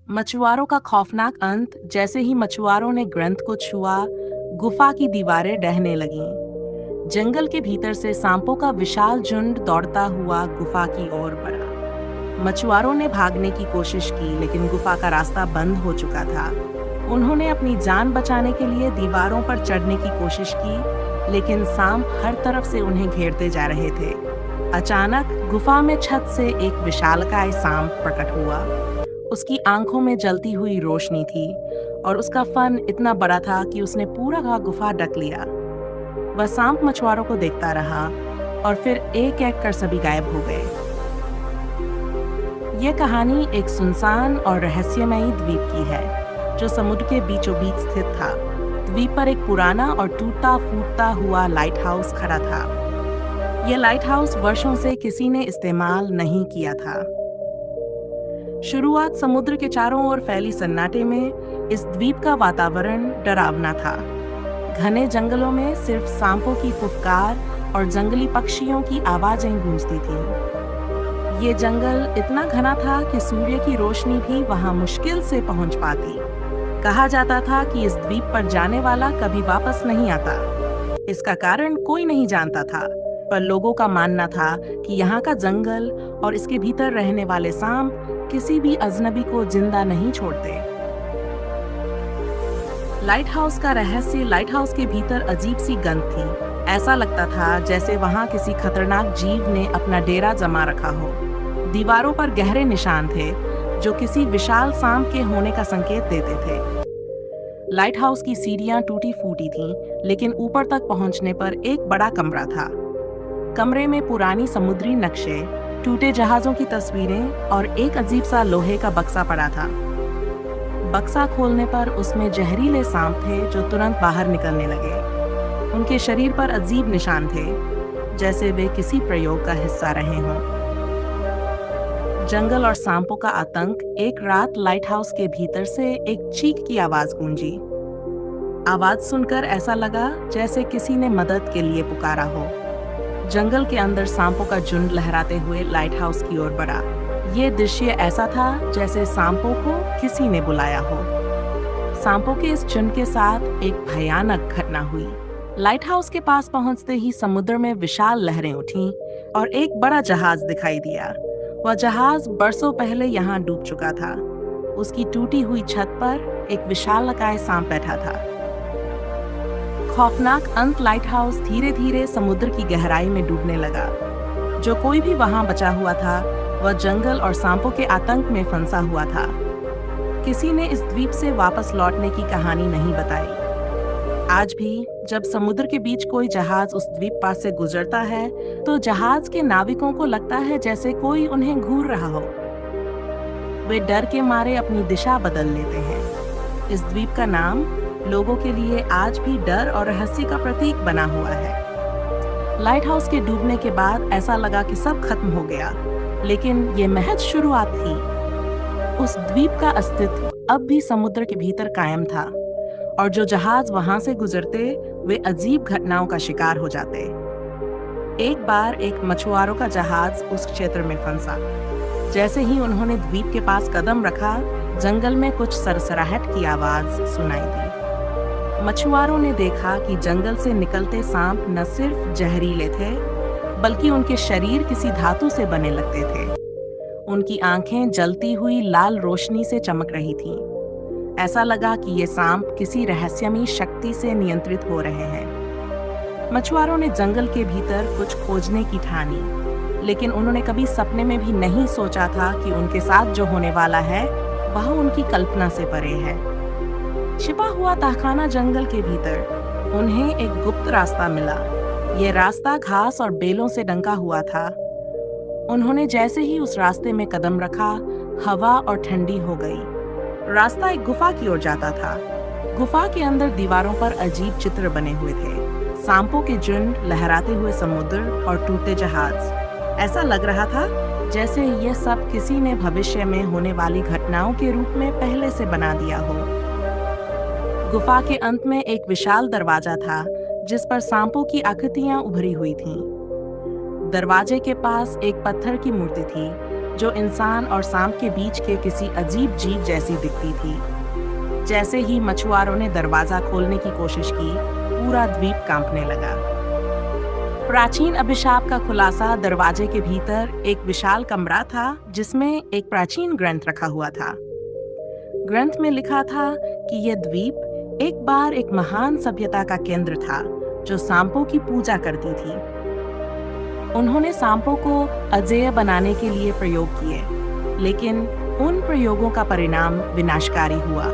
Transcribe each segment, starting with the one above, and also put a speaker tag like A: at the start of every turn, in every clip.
A: मछुआरों का खौफनाक अंत। जैसे ही मछुआरों ने ग्रंथ को छुआ, गुफा की दीवारें ढहने लगीं। जंगल के भीतर से सांपों का विशाल झुंड दौड़ता हुआ गुफा की ओर बढ़ा। मछुआरों ने भागने की कोशिश की, लेकिन गुफा का रास्ता बंद हो चुका था। उन्होंने अपनी जान बचाने के लिए दीवारों पर चढ़ने की कोशिश की, लेकिन सांप हर तरफ से उन्हें घेरते जा रहे थे। अचानक गुफा में छत से एक विशालकाय सांप प्रकट हुआ। उसकी आंखों में जलती हुई रोशनी थी और उसका फन इतना बड़ा था कि उसने पूरा का गुफा ढक लिया। वह सांप मछुआरों को देखता रहा और फिर एक एक कर सभी गायब हो गए। यह कहानी एक सुनसान और रहस्यमयी द्वीप की है, जो समुद्र के बीचों बीच स्थित था। द्वीप पर एक पुराना और टूटता फूटता हुआ लाइट हाउस खड़ा था। यह लाइट हाउस वर्षों से किसी ने इस्तेमाल नहीं किया था। शुरुआत समुद्र के चारों ओर फैली सन्नाटे में इस द्वीप का वातावरण डरावना था। घने जंगलों में सिर्फ सांपों की फुफकार और जंगली पक्षियों की आवाजें गूंजती थीं। ये जंगल इतना घना था कि सूर्य की रोशनी भी वहां मुश्किल से पहुंच पाती। कहा जाता था कि इस द्वीप पर जाने वाला कभी वापस नहीं आता। इसका कारण कोई नहीं जानता था, पर लोगों का मानना था कि यहाँ का जंगल और इसके भीतर रहने वाले सांप किसी भी अजनबी को जिंदा नहीं छोड़ते। लाइट हाउस का रहस्य। लाइट हाउस के भीतर अजीब सी गंध थी। ऐसा लगता था जैसे वहां किसी खतरनाक जीव ने अपना डेरा जमा रखा हो। दीवारों पर गहरे निशान थे, जो किसी विशाल सांप के होने का संकेत देते थे। लाइट हाउस की सीढ़ियां टूटी फूटी थीं, लेकिन ऊपर तक पहुंचने पर एक बड़ा कमरा था। कमरे में पुरानी समुद्री नक्शे, टूटे जहाजों की तस्वीरें और एक अजीब सा लोहे का बक्सा पड़ा था। बक्सा खोलने पर उसमें जहरीले सांप थे, जो तुरंत बाहर निकलने लगे। उनके शरीर पर अजीब निशान थे, जैसे वे किसी प्रयोग का हिस्सा रहे हों। जंगल और सांपों का आतंक। एक रात लाइट हाउस के भीतर से एक चीख की आवाज गूंजी। आवाज सुनकर ऐसा लगा जैसे किसी ने मदद के लिए पुकारा हो। जंगल के अंदर सांपों का झुंड लहराते हुए लाइट हाउस की ओर बढ़ा। ये दृश्य ऐसा था जैसे सांपों को किसी ने बुलाया हो। सांपों के इस झुंड के साथ एक भयानक घटना हुई। लाइट हाउस के पास पहुंचते ही समुद्र में विशाल लहरें उठीं और एक बड़ा जहाज दिखाई दिया। वह जहाज बरसों पहले यहाँ डूब चुका था। उसकी टूटी हुई छत पर एक विशालकाय सांप बैठा था। खौफनाक अंत। लाइट हाउस धीरे धीरे समुद्र की गहराई में डूबने लगा। जो कोई भी वहां बचा हुआ था, वह जंगल और सांपों के आतंक में फंसा हुआ था। किसी ने इस द्वीप से वापस लौटने की कहानी नहीं बताई। आज भी जब समुद्र के बीच कोई जहाज उस द्वीप पास से गुजरता है, तो जहाज के नाविकों को लगता है जैसे कोई उन्हें घूर रहा हो। वे डर के मारे अपनी दिशा बदल लेते हैं। इस द्वीप का नाम लोगों के लिए आज भी डर और रहस्य का प्रतीक बना हुआ है। लाइट हाउस के डूबने के बाद ऐसा लगा कि सब खत्म हो गया, लेकिन ये महज शुरुआत थी। उस द्वीप का अस्तित्व अब भी समुद्र के भीतर कायम था, और जो जहाज वहां से गुजरते, वे अजीब घटनाओं का शिकार हो जाते। एक बार एक मछुआरों का जहाज उस क्षेत्र में फंसा। जैसे ही उन्होंने द्वीप के पास कदम रखा, जंगल में कुछ सरसराहट की आवाज सुनाई दी। मछुआरों ने देखा कि जंगल से निकलते सांप न सिर्फ जहरीले थे, बल्कि उनके शरीर किसी धातु से बने लगते थे। उनकी आंखें जलती हुई लाल रोशनी से चमक रही थीं। ऐसा लगा कि ये सांप किसी रहस्यमयी शक्ति से नियंत्रित हो रहे हैं। मछुआरों ने जंगल के भीतर कुछ खोजने की ठानी, लेकिन उन्होंने कभी सपने में भी नहीं सोचा था कि उनके साथ जो होने वाला है, वह उनकी कल्पना से परे है। छिपा हुआ तहखाना। जंगल के भीतर उन्हें एक गुप्त रास्ता मिला। यह रास्ता घास और बेलों से ढंका हुआ था। उन्होंने जैसे ही उस रास्ते में कदम रखा, हवा और ठंडी हो गई। रास्ता एक गुफा की ओर जाता था। गुफा के अंदर दीवारों पर अजीब चित्र बने हुए थे। सांपों के झुंड, लहराते हुए समुद्र और टूटे जहाज। ऐसा लग रहा था जैसे यह सब किसी ने भविष्य में होने वाली घटनाओं के रूप में पहले से बना दिया हो। गुफा के अंत में एक विशाल दरवाजा था, जिस पर सांपों की आकृतियां उभरी हुई थीं। दरवाजे के पास एक पत्थर की मूर्ति थी, जो इंसान और सांप के बीच के किसी अजीब जीव जैसी दिखती थी। जैसे ही मछुआरों ने दरवाजा खोलने की कोशिश की, पूरा द्वीप कांपने लगा। प्राचीन अभिशाप का खुलासा दरवाजे के भीतर एक विशाल कमरा था जिसमें एक प्राचीन ग्रंथ रखा हुआ था। ग्रंथ में लिखा था कि यह द्वीप एक बार एक महान सभ्यता का केंद्र था जो सांपों की पूजा करती थी। उन्होंने सांपों को अजेय बनाने के लिए प्रयोग किए, लेकिन उन प्रयोगों का परिणाम विनाशकारी हुआ।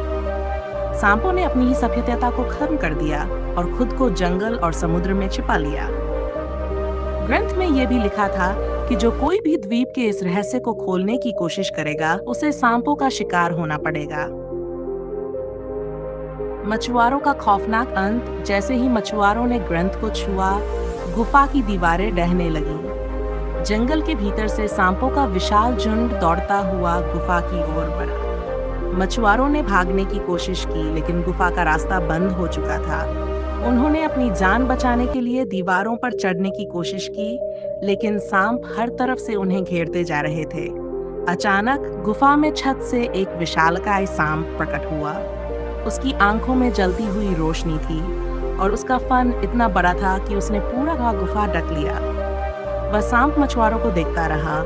A: सांपों ने अपनी ही सभ्यता को खत्म कर दिया और खुद को जंगल और समुद्र में छिपा लिया। ग्रंथ में यह भी लिखा था कि जो कोई भी द्वीप के इस रहस्य को खोलने की कोशिश करेगा, उसे सांपों का शिकार होना पड़ेगा। मछुआरों का खौफनाक अंत। जैसे ही मछुआरों ने ग्रंथ को छुआ, गुफा की दीवारें ढहने लगीं। जंगल के भीतर से सांपों का विशाल झुंड दौड़ता हुआ गुफा की ओर बढ़ा। मछुआरों ने भागने की कोशिश की, लेकिन गुफा का रास्ता बंद हो चुका था। उन्होंने अपनी जान बचाने के लिए दीवारों पर चढ़ने की कोशिश की, लेकिन सांप हर तरफ से उन्हें घेरते जा रहे थे। अचानक गुफा में छत से एक विशालकाय सांप प्रकट हुआ। उसकी आंखों में जलती हुई रोशनी थी और उसका फन इतना बड़ा था कि उसने पूरा गुफा ढक लिया। वह सांप मछुआरों को देखता रहा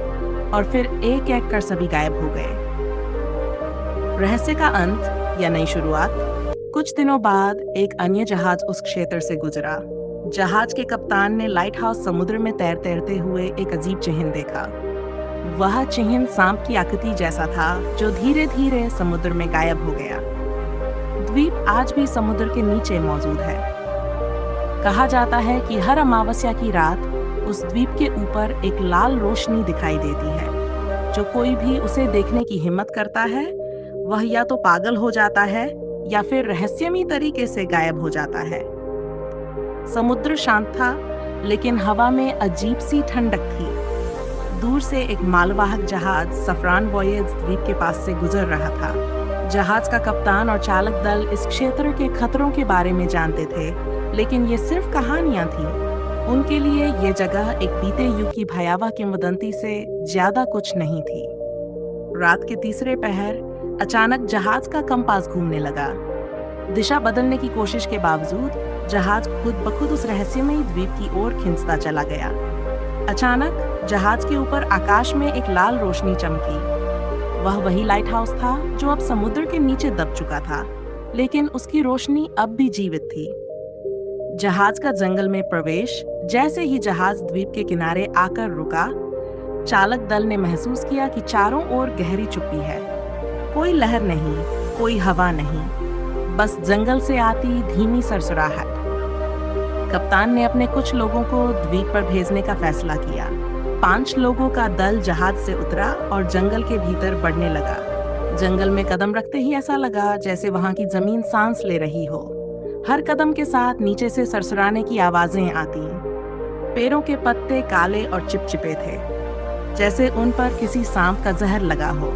A: और फिर एक एक कर सभी गायब हो गए। रहस्य का अंत या नई शुरुआत। कुछ दिनों बाद एक अन्य जहाज उस क्षेत्र से गुजरा। जहाज के कप्तान ने लाइट हाउस समुद्र में तैरते हुए एक अजीब चिन्ह देखा। वह चिन्ह सांप की आकृति जैसा था जो धीरे धीरे समुद्र में गायब हो गया। द्वीप आज भी समुद्र के नीचे मौजूद है। कहा जाता है कि हर अमावस्या की रात उस द्वीप के ऊपर एक लाल रोशनी दिखाई देती है। जो कोई भी उसे देखने की हिम्मत करता है, वह या तो पागल हो जाता है या फिर रहस्यमयी तरीके से गायब हो जाता है। समुद्र शांत था, लेकिन हवा में अजीब सी ठंडक थी। दूर से एक मालवाहक जहाज सफरान वॉयेज द्वीप के पास से गुजर रहा था। जहाज का कप्तान और चालक दल इस क्षेत्र के खतरों के बारे में जानते थे, लेकिन ये सिर्फ कहानियां थीं। उनके लिए ये जगह एक बीते युग की भयावह किंवदंती से ज्यादा कुछ नहीं थी। रात के तीसरे पहर अचानक जहाज का कंपास घूमने लगा। दिशा बदलने की कोशिश के बावजूद जहाज खुद ब खुद उस रहस्यमयी द्वीप की ओर खिंचता चला गया। अचानक जहाज के ऊपर आकाश में एक लाल रोशनी चमकी। वह वही लाइट हाउस था जो अब समुद्र के नीचे दब चुका था, लेकिन उसकी रोशनी अब भी जीवित थी। जहाज का जंगल में प्रवेश। जैसे ही जहाज द्वीप के किनारे आकर रुका, चालक दल ने महसूस किया कि चारों ओर गहरी चुप्पी है। कोई लहर नहीं, कोई हवा नहीं, बस जंगल से आती धीमी सरसराहट। कप्तान ने अपने कुछ लोगों को द्वीप पर भेजने का फैसला किया। 5 लोगों का दल जहाज से उतरा और जंगल के भीतर बढ़ने लगा। जंगल में कदम रखते ही ऐसा लगा जैसे वहां की जमीन सांस ले रही हो। हर कदम के साथ नीचे से सरसराने की आवाजें आती। पेड़ों के पत्ते काले और चिपचिपे थे, जैसे उन पर किसी सांप का जहर लगा हो।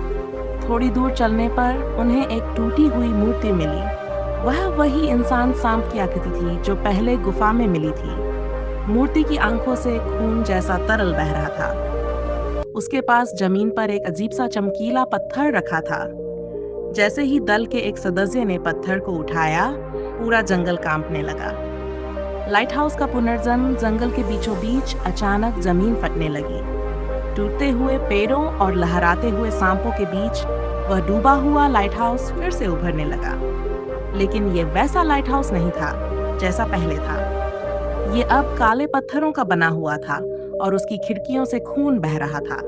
A: थोड़ी दूर चलने पर उन्हें एक टूटी हुई मूर्ति मिली। वह वही इंसान सांप की आकृति थी जो पहले गुफा में मिली थी। मूर्ति की आंखों से खून जैसा तरल बह रहा था। उसके पास जमीन पर एक अजीब सा चमकीला पत्थर रखा था। जैसे ही दल के एक सदस्य ने पत्थर को उठाया, पूरा जंगल कांपने लगा। लाइट हाउस का पुनर्जन्म। जंगल के बीचों बीच अचानक जमीन फटने लगी। टूटते हुए पेड़ों और लहराते हुए सांपों के बीच वह डूबा हुआ लाइट हाउस फिर से उभरने लगा। लेकिन ये वैसा लाइट हाउस नहीं था जैसा पहले था। ये अब काले पत्थरों का बना हुआ था और उसकी खिड़कियों से खून बह रहा था।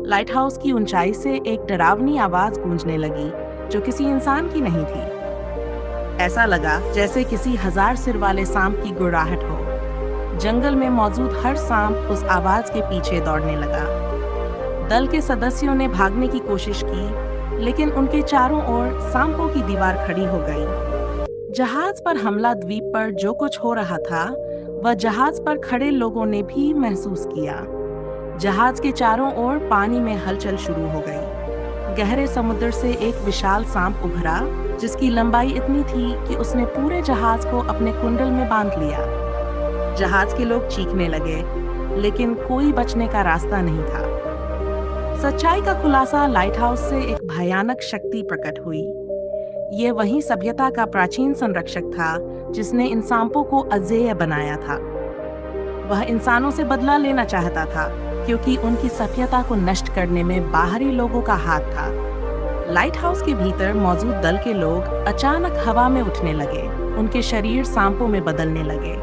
A: लाइट हाउस की ऊंचाई से एक डरावनी आवाज गूंजने लगी जो किसी इंसान की नहीं थी। ऐसा लगा जैसे किसी 1000 सिर वाले सांप की गुर्राहट हो। जंगल में मौजूद हर सांप उस आवाज के पीछे दौड़ने लगा। दल के सदस्यों ने भागने की कोशिश की, लेकिन उनके चारों ओर सांपों की दीवार खड़ी हो गई। जहाज पर हमला। द्वीप पर जो कुछ हो रहा था वह जहाज पर खड़े लोगों ने भी महसूस किया। जहाज के चारों ओर पानी में हलचल शुरू हो गई। गहरे समुद्र से एक विशाल सांप उभरा जिसकी लंबाई इतनी थी कि उसने पूरे जहाज को अपने कुंडल में बांध लिया। जहाज के लोग चीखने लगे, लेकिन कोई बचने का रास्ता नहीं था। सच्चाई का खुलासा लाइट हाउस से एक भयानक शक्ति प्रकट हुई। ये वही सभ्यता का प्राचीन संरक्षक था जिसने इन सांपों को अजेय बनाया था। वह इंसानों से बदला लेना चाहता था क्योंकि उनकी सभ्यता को नष्ट करने में बाहरी लोगों का हाथ था। लाइट हाउस के भीतर मौजूद दल के लोग अचानक हवा में उठने लगे। उनके शरीर सांपों में बदलने लगे।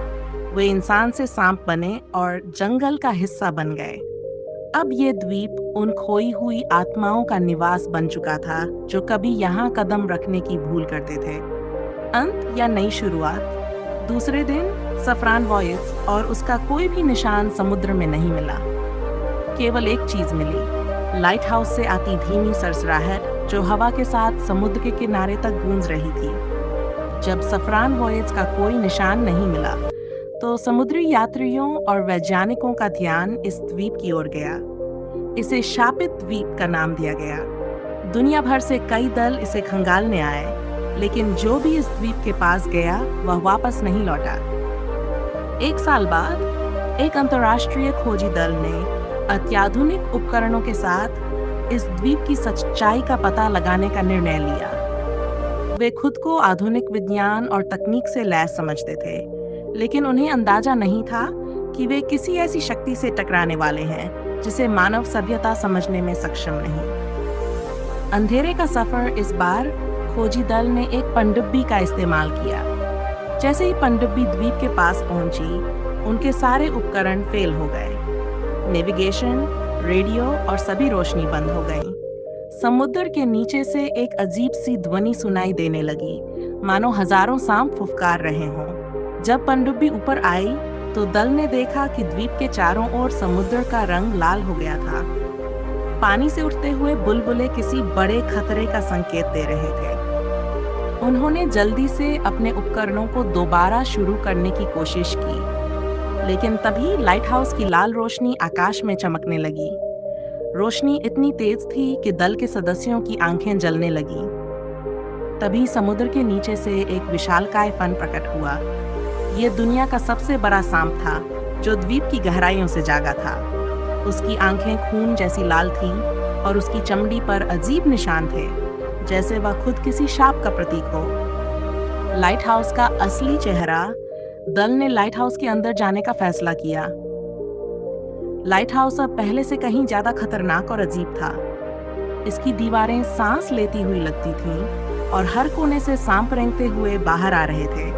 A: वे इंसान से सांप बने और जंगल का हिस्सा बन गए। अब ये द्वीप उन खोई हुई आत्माओं का निवास बन चुका था जो कभी यहाँ कदम रखने की भूल करते थे। अंत या नई शुरुआत। दूसरे दिन सफरान वॉयस और उसका कोई भी निशान समुद्र में नहीं मिला। केवल एक चीज मिली, लाइट हाउस से आती धीमी सरसराहट जो हवा के साथ समुद्र के किनारे तक गूंज रही थी। जब सफरान वॉयस का कोई निशान नहीं मिला तो समुद्री यात्रियों और वैज्ञानिकों का ध्यान इस द्वीप की ओर गया। इसे शापित द्वीप का नाम दिया गया। दुनिया भर से कई दल इसे खंगालने आए, लेकिन जो भी इस द्वीप के पास गया वह वापस नहीं लौटा। 1 साल बाद एक अंतर्राष्ट्रीय खोजी दल ने अत्याधुनिक उपकरणों के साथ इस द्वीप की सच्चाई का पता लगाने का निर्णय लिया। वे खुद को आधुनिक विज्ञान और तकनीक से लैस समझते थे, लेकिन उन्हें अंदाजा नहीं था कि वे किसी ऐसी शक्ति से टकराने वाले हैं जिसे मानव सभ्यता समझने में सक्षम नहीं। अंधेरे का सफर इस बार खोजी दल ने एक पनडुब्बी का इस्तेमाल किया। जैसे ही पनडुब्बी द्वीप के पास पहुंची, उनके सारे उपकरण फेल हो गए। नेविगेशन, रेडियो और सभी रोशनी बंद हो गई। समुद्र के नीचे से एक अजीब सी ध्वनि सुनाई देने लगी, मानो हजारों सांप फुफकार रहे हों। जब पनडुब्बी ऊपर आई तो दल ने देखा कि द्वीप के चारों ओर समुद्र का रंग लाल हो गया था। पानी से उठते हुए बुलबुले किसी बड़े खतरे का संकेत दे रहे थे। उन्होंने जल्दी से अपने उपकरणों को दोबारा शुरू करने की कोशिश की, लेकिन तभी लाइट हाउस की लाल रोशनी आकाश में चमकने लगी। रोशनी इतनी तेज थी कि दल के सदस्यों की आंखें जलने लगी। तभी समुद्र के नीचे से एक विशालकाय फन प्रकट हुआ। ये दुनिया का सबसे बड़ा सांप था जो द्वीप की गहराइयों से जागा था। उसकी आंखें खून जैसी लाल थीं और उसकी चमड़ी पर अजीब निशान थे, जैसे वह खुद किसी शाप का प्रतीक हो। लाइट हाउस का असली चेहरा। दल ने लाइट हाउस के अंदर जाने का फैसला किया। लाइट हाउस अब पहले से कहीं ज्यादा खतरनाक और अजीब था। इसकी दीवारें सांस लेती हुई लगती थीं और हर कोने से सांप रेंगते हुए बाहर आ रहे थे।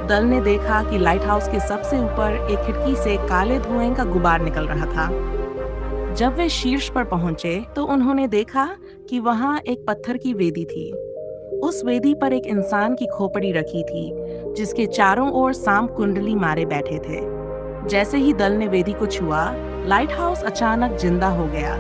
A: दल ने देखा कि लाइट हाउस के सबसे ऊपर एक खिड़की से काले धुएं का गुबार निकल रहा था। जब वे शीर्ष पर पहुंचे तो उन्होंने देखा कि वहां एक पत्थर की वेदी थी। उस वेदी पर एक इंसान की खोपड़ी रखी थी, जिसके चारों ओर सांप कुंडली मारे बैठे थे। जैसे ही दल ने वेदी को छुआ, लाइट हाउस अचानक जिंदा हो गया।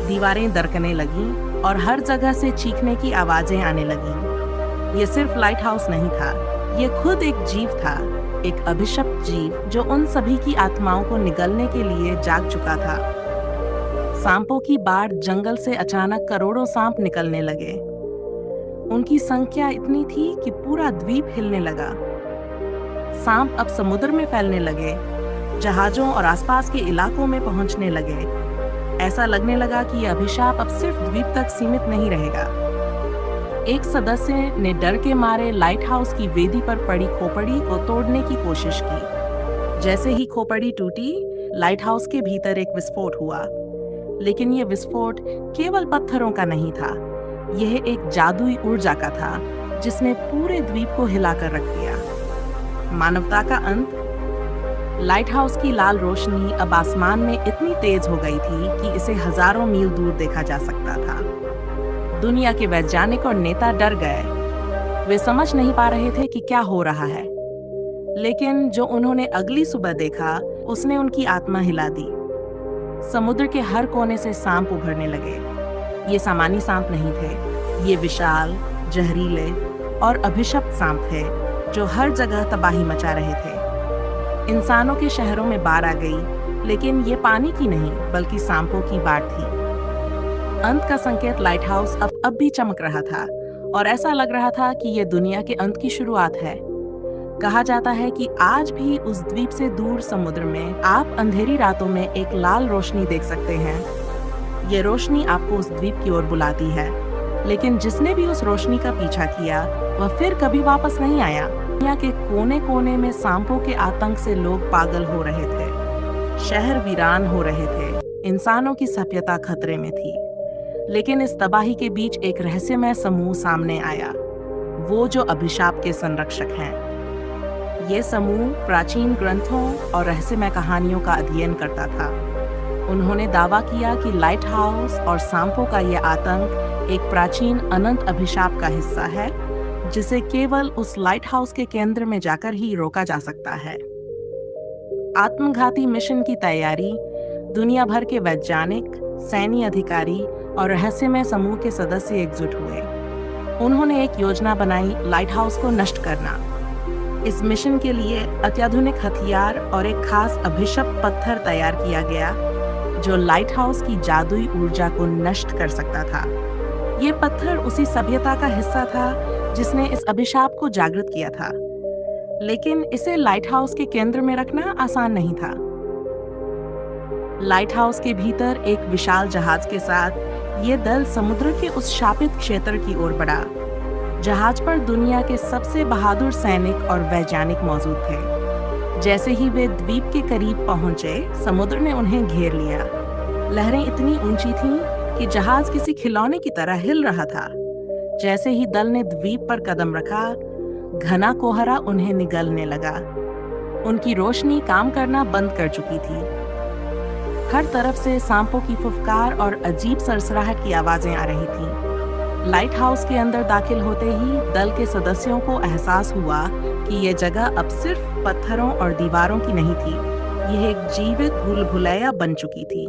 A: दीवारें दरकने लगीं और हर जगह से चीखने की आवाजें आने लगीं। ये सिर्फ लाइट हाउस नहीं था, ये खुद एक जीव था, एक अभिशप्त जीव जो उन सभी की आत्माओं को निगलने के लिए जाग चुका था। सांपों की बाढ़। जंगल से अचानक करोड़ों सांप निकलने लगे। उनकी संख्या इतनी थी कि पूरा द्वीप हिलने लगा। सांप अब समुद्र में फैलने लगे, जहाजों और आसपास के इलाकों में पहुंचने लगे। ऐसा लगने लगा कि यह अभिशाप अब सिर्फ द्वीप तक सीमित नहीं रहेगा। एक सदस्य ने डर के मारे लाइट हाउस की वेदी पर पड़ी खोपड़ी को तोड़ने की कोशिश की। जैसे ही खोपड़ी टूटी, लाइट हाउस के भीतर एक विस्फोट हुआ। लेकिन यह विस्फोट केवल पत्थरों का नहीं था, यह एक जादुई ऊर्जा का था जिसने पूरे द्वीप को हिलाकर रख दिया। मानवता का अंत। लाइट हाउस की लाल रोशनी अब आसमान में इतनी तेज हो गई थी कि इसे हजारों मील दूर देखा जा सकता था। दुनिया के वैज्ञानिक और नेता डर गए। वे समझ नहीं पा रहे थे कि क्या हो रहा है। लेकिन जो उन्होंने अगली सुबह देखा, उसने उनकी आत्मा हिला दी। समुद्र के हर कोने से सांप उभरने लगे। ये सामान्य सांप नहीं थे, ये विशाल, जहरीले और अभिशप्त सांप थे जो हर जगह तबाही मचा रहे थे। इंसानों के शहरों में बाढ़ आ गई, लेकिन ये पानी की नहीं बल्कि सांपों की बाढ़ थी। अंत का संकेत लाइट हाउस अब भी चमक रहा था और ऐसा लग रहा था कि यह दुनिया के अंत की शुरुआत है। कहा जाता है कि आज भी उस द्वीप से दूर समुद्र में आप अंधेरी रातों में एक लाल रोशनी देख सकते हैं। ये रोशनी आपको उस द्वीप की ओर बुलाती है, लेकिन जिसने भी उस रोशनी का पीछा किया वह फिर कभी वापस नहीं आया। दुनिया के कोने कोने में सांपों के आतंक से लोग पागल हो रहे थे, शहर वीरान हो रहे थे, इंसानों की सभ्यता खतरे में थी। लेकिन इस तबाही के बीच एक रहस्यमय समूह सामने आया, वो जो अभिशाप के संरक्षक हैं। ये समूह प्राचीन ग्रंथों और रहस्यमय कहानियों का अध्ययन करता था। उन्होंने दावा किया कि लाइट हाउस और सांपों का ये आतंक एक प्राचीन अनंत अभिशाप का हिस्सा है, जिसे केवल उस लाइट हाउस के केंद्र में जाकर ही रोका जा सकता है। आत्मघाती मिशन की तैयारी, दुनिया भर के वैज्ञानिक, सैन्य अधिकारी और रहस्यमय समूह के सदस्य एकजुट हुए। उन्होंने एक योजना बनाई, लाइट हाउस को नष्ट करना। इस मिशन के लिए अत्याधुनिक हथियार और एक खास अभिशप्त पत्थर तैयार किया गया, जो लाइट हाउस की जादुई ऊर्जा को नष्ट कर सकता था। ये पत्थर उसी सभ्यता का हिस्सा था जिसने इस अभिशाप को जागृत किया था, लेकिन इसे लाइट हाउस के केंद्र में रखना आसान नहीं था। लाइट हाउस के भीतर एक विशाल जहाज के साथ ये दल समुद्र के उस शापित क्षेत्र की ओर बढ़ा। जहाज पर दुनिया के सबसे बहादुर सैनिक और वैज्ञानिक मौजूद थे। जैसे ही वे द्वीप के करीब पहुंचे, समुद्र ने उन्हें घेर लिया। लहरें इतनी ऊंची थीं कि जहाज किसी खिलौने की तरह हिल रहा था। जैसे ही दल ने द्वीप पर कदम रखा, घना कोहरा उन्हें निगलने लगा। उनकी रोशनी काम करना बंद कर चुकी थी। हर तरफ से सांपों की फुफकार और अजीब सरसराहट की आवाजें आ रही थीं। लाइट हाउस के अंदर दाखिल होते ही दल के सदस्यों को एहसास हुआ कि यह जगह अब सिर्फ पत्थरों और दीवारों की नहीं थी, यह एक जीवित भूल-भुलैया बन चुकी थी।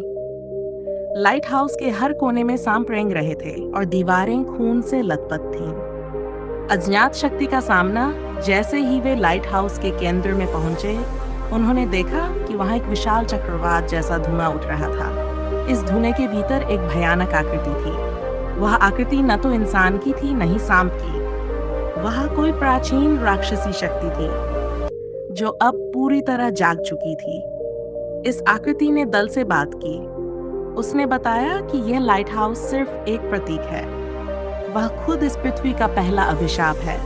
A: लाइट हाउस के हर कोने में सांप रेंग रहे थे और दीवारें खून से लथपथ थीं। अज्ञात शक्ति का सामना। जैसे ही वे लाइट हाउस के केंद्र में पहुंचे, उन्होंने देखा कि वहां एक विशाल चक्रवात जैसा धुआं उठ रहा था। इस धुएं के भीतर एक भयानक आकृति थी। वह आकृति न तो इंसान की थी, न ही सांप की। वह कोई प्राचीन राक्षसी शक्ति थी, जो अब पूरी तरह जाग चुकी थी। इस आकृति ने दल से बात की। उसने बताया कि यह लाइट हाउस सिर्फ एक प्रतीक है। वह खुद इस पृथ्वी का पहला अभिशाप है।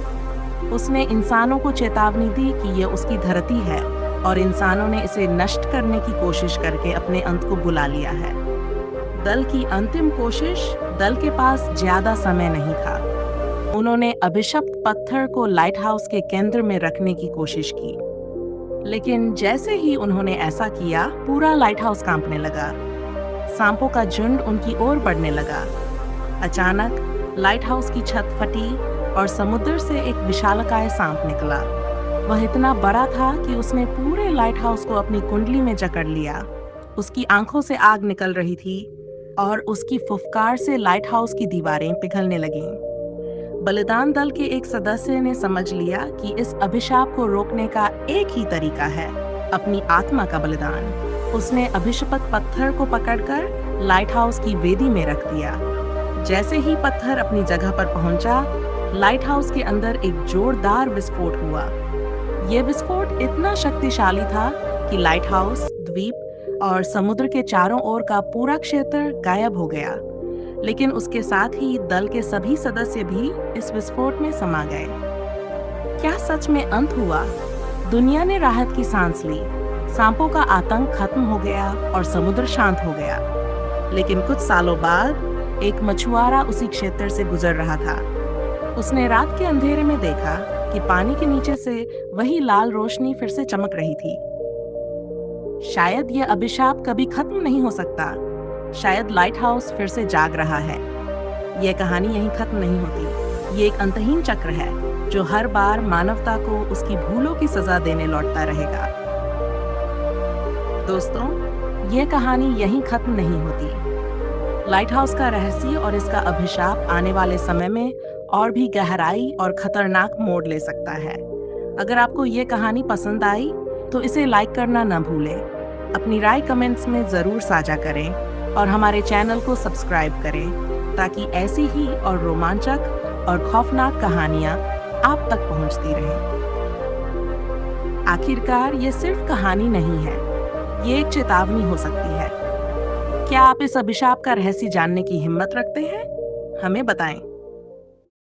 A: उसने इंसानों को चेतावनी दी कि यह उसकी धरती है और इंसानों ने इसे नष्ट करने की कोशिश करके अपने अंत को बुला लिया है। दल की अंतिम कोशिश। दल के पास ज्यादा समय नहीं था। उन्होंने अभिशप्त पत्थर को लाइट हाउस के केंद्र में रखने की कोशिश की, लेकिन जैसे ही उन्होंने ऐसा किया, पूरा लाइट हाउस कांपने लगा। सांपों का झुंड उनकी ओर बढ़ने लगा। अचानक लाइट हाउस की छत फटी और समुद्र से एक विशालकाय सांप निकला। वह इतना बड़ा था कि उसने पूरे लाइट हाउस को अपनी कुंडली में जकड़ लिया। उसकी आंखों से आग निकल रही थी और उसकी फुफकार से लाइट हाउस की दीवारें पिघलने लगीं। बलिदान दल के एक सदस्य ने समझ लिया कि इस अभिशाप को रोकने का एक ही तरीका है, अपनी आत्मा का बलिदान। उसने अभिशप्त पत्थर को पकड़कर लाइट हाउस की वेदी में रख दिया। जैसे ही पत्थर अपनी जगह पर पहुंचा, लाइट हाउस के अंदर एक जोरदार विस्फोट हुआ। यह विस्फोट इतना शक्तिशाली था कि लाइट हाउस, द्वीप और समुद्र के चारों ओर का पूरा क्षेत्र गायब हो गया। लेकिन उसके साथ ही दल के सभी सदस्य भी इस विस्फोट में समा गए। क्या सच में अंत हुआ? दुनिया ने राहत की सांस ली। सांपों का आतंक खत्म हो गया और समुद्र शांत हो गया। लेकिन कुछ सालों बाद एक मछुआरा उसी क्षेत्र से गुजर रहा था। उसने रात के अंधेरे में देखा कि पानी के नीचे से वही लाल रोशनी फिर से चमक रही थी। शायद यह अभिशाप कभी खत्म नहीं हो सकता। शायद लाइट हाउस फिर से जाग रहा है। यह कहानी यहीं खत्म नहीं होती। ये एक अंतहीन चक्र है जो हर बार मानवता को उसकी भूलों की सजा देने लौटता रहेगा। दोस्तों, यह कहानी यहीं खत्म नहीं होती। लाइट हाउस का रहस्य और इसका अभिशाप आने वाले समय में और भी गहराई और खतरनाक मोड़ ले सकता है। अगर आपको ये कहानी पसंद आई तो इसे लाइक करना न भूलें। अपनी राय कमेंट्स में ज़रूर साझा करें और हमारे चैनल को सब्सक्राइब करें ताकि ऐसी ही और रोमांचक और खौफनाक कहानियाँ आप तक पहुँचती रहें। आखिरकार ये सिर्फ कहानी नहीं है, ये एक चेतावनी हो सकती है। क्या आप इस अभिशाप का रहस्य जानने की हिम्मत रखते हैं? हमें बताएं।